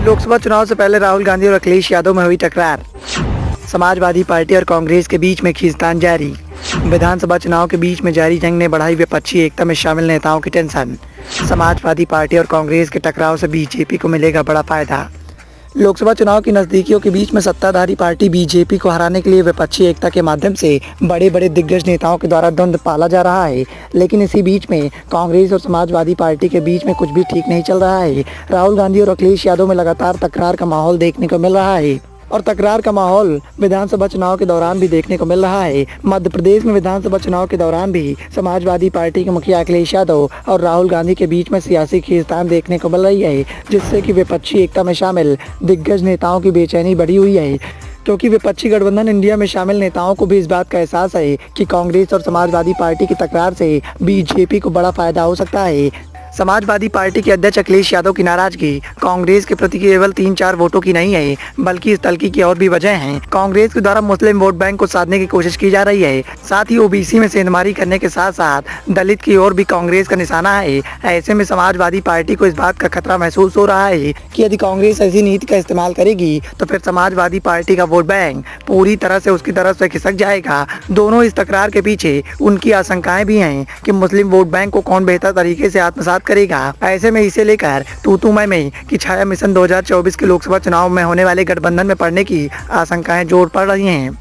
लोकसभा चुनाव से पहले राहुल गांधी और अखिलेश यादव में हुई टकरार। समाजवादी पार्टी और कांग्रेस के बीच में खींचतान जारी। विधानसभा चुनाव के बीच में जारी जंग ने बढ़ाई विपक्षी एकता में शामिल नेताओं की टेंशन। समाजवादी पार्टी और कांग्रेस के टकराव से बीजेपी को मिलेगा बड़ा फायदा। लोकसभा चुनाव की नज़दीकियों के बीच में सत्ताधारी पार्टी बीजेपी को हराने के लिए विपक्षी एकता के माध्यम से बड़े बड़े दिग्गज नेताओं के द्वारा द्वंद्व पाला जा रहा है। लेकिन इसी बीच में कांग्रेस और समाजवादी पार्टी के बीच में कुछ भी ठीक नहीं चल रहा है। राहुल गांधी और अखिलेश यादव में लगातार तकरार का माहौल देखने को मिल रहा है और तकरार का माहौल विधानसभा चुनाव के दौरान भी देखने को मिल रहा है। मध्य प्रदेश में विधानसभा चुनाव के दौरान भी समाजवादी पार्टी के मुखिया अखिलेश यादव और राहुल गांधी के बीच में सियासी खींचतान देखने को मिल रही है, जिससे कि विपक्षी एकता में शामिल दिग्गज नेताओं की बेचैनी बढ़ी हुई है, क्योंकि विपक्षी गठबंधन इंडिया में शामिल नेताओं को भी इस बात का एहसास है कि कांग्रेस और समाजवादी पार्टी की तकरार से बीजेपी को बड़ा फायदा हो सकता है। समाजवादी पार्टी के अध्यक्ष अखिलेश यादव की नाराजगी कांग्रेस के प्रति केवल 3-4 वोटों की नहीं है, बल्कि इस तल्खी की और भी वजह हैं। कांग्रेस के द्वारा मुस्लिम वोट बैंक को साधने की कोशिश की जा रही है। साथ ही ओबीसी में सेंधमारी करने के साथ साथ दलित की ओर भी कांग्रेस का निशाना है। ऐसे में समाजवादी पार्टी को इस बात का खतरा महसूस हो रहा है कि यदि कांग्रेस ऐसी नीति का इस्तेमाल करेगी तो फिर समाजवादी पार्टी का वोट बैंक पूरी तरह से उसकी तरफ से खिसक जाएगा। दोनों इस तकरार के पीछे उनकी आशंकाएं भी हैं कि मुस्लिम वोट बैंक को कौन बेहतर तरीके से आत्मसात करेगा। ऐसे में इसे लेकर तू-तू मैं कि छाया मिशन 2024 के लोकसभा चुनाव में होने वाले गठबंधन में पड़ने की आशंकाएं जोर पड़ रही हैं।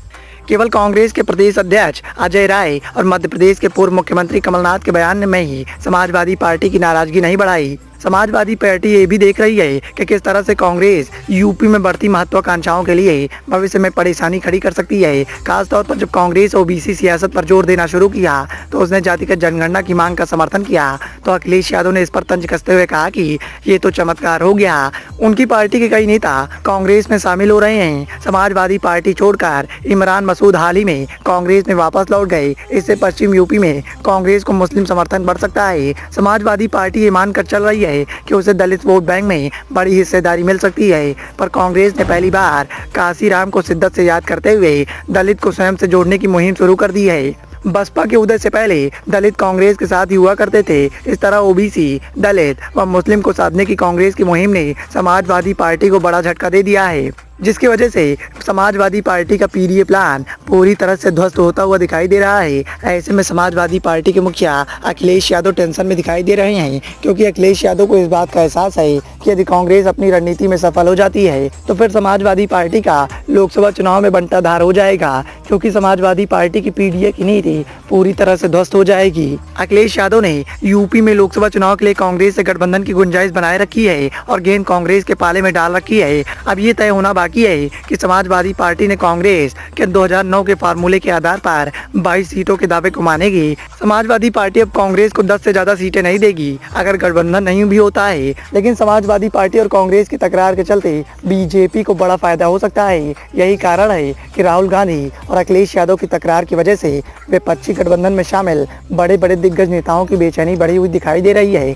केवल कांग्रेस के प्रदेश अध्यक्ष अजय राय और मध्य प्रदेश के पूर्व मुख्यमंत्री कमलनाथ के बयान में ही समाजवादी पार्टी की नाराजगी नहीं बढ़ाई। समाजवादी पार्टी ये भी देख रही है कि किस तरह से कांग्रेस यूपी में बढ़ती महत्वाकांक्षाओं के लिए भविष्य में परेशानी खड़ी कर सकती है। खासतौर पर जब कांग्रेस ओबीसी सियासत पर जोर देना शुरू किया तो उसने जातिगत जनगणना की मांग का समर्थन किया, तो अखिलेश यादव ने इस पर तंज कसते हुए कहा कि ये तो चमत्कार हो गया। उनकी पार्टी के कई नेता कांग्रेस में शामिल हो रहे हैं। समाजवादी पार्टी छोड़कर इमरान मसूद हाल ही में कांग्रेस में वापस लौट गए। इससे पश्चिम यूपी में कांग्रेस को मुस्लिम समर्थन बढ़ सकता है। समाजवादी पार्टी ये मानकर चल रही है कि उसे दलित वोट बैंक में बड़ी हिस्सेदारी मिल सकती है, पर कांग्रेस ने पहली बार काशीराम को शिद्दत से याद करते हुए दलित को स्वयं से जोड़ने की मुहिम शुरू कर दी है। बसपा के उदय से पहले दलित कांग्रेस के साथ ही हुआ करते थे। इस तरह ओबीसी, दलित व मुस्लिम को साधने की कांग्रेस की मुहिम ने समाजवादी पार्टी को बड़ा झटका दे दिया है, जिसकी वजह से समाजवादी पार्टी का पीडीए प्लान पूरी तरह से ध्वस्त होता हुआ दिखाई दे रहा है। ऐसे में समाजवादी पार्टी के मुखिया अखिलेश यादव टेंशन में दिखाई दे रहे हैं, क्योंकि अखिलेश यादव को इस बात का एहसास है कि यदि कांग्रेस अपनी रणनीति में सफल हो जाती है तो फिर समाजवादी पार्टी का लोकसभा चुनाव में बंटाधार हो जाएगा, क्योंकि समाजवादी पार्टी की पीडीए की नीति पूरी तरह से ध्वस्त हो जाएगी। अखिलेश यादव ने यूपी में लोकसभा चुनाव के लिए कांग्रेस से गठबंधन की गुंजाइश बनाए रखी है और गेंद कांग्रेस के पाले में डाल रखी है। अब ये तय होना बाकी है कि समाजवादी पार्टी ने कांग्रेस के 2009 के फार्मूले के आधार पर 22 सीटों के दावे को मानेगी। समाजवादी पार्टी अब कांग्रेस को 10 से ज्यादा सीटें नहीं देगी अगर गठबंधन नहीं भी होता है, लेकिन समाजवादी पार्टी और कांग्रेस की तकरार के चलते बीजेपी को बड़ा फायदा हो सकता है। यही कारण है कि राहुल गांधी और अखिलेश यादव की तकरार की वजह से विपक्षी गठबंधन में शामिल बड़े बड़े दिग्गज नेताओं की बेचैनी बढ़ी हुई दिखाई दे रही है।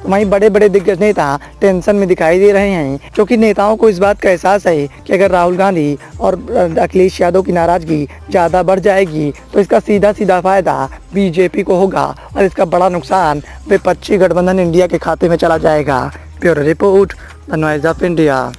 वहीं बड़े बड़े दिग्गज नेता टेंशन में दिखाई दे रहे हैं, क्योंकि नेताओं को इस बात का एहसास है कि अगर राहुल गांधी और अखिलेश यादव की नाराजगी ज़्यादा बढ़ जाएगी तो इसका सीधा सीधा फायदा बीजेपी को होगा और इसका बड़ा नुकसान विपक्षी गठबंधन इंडिया के खाते में चला जाएगा। Bureau report, the noise of India.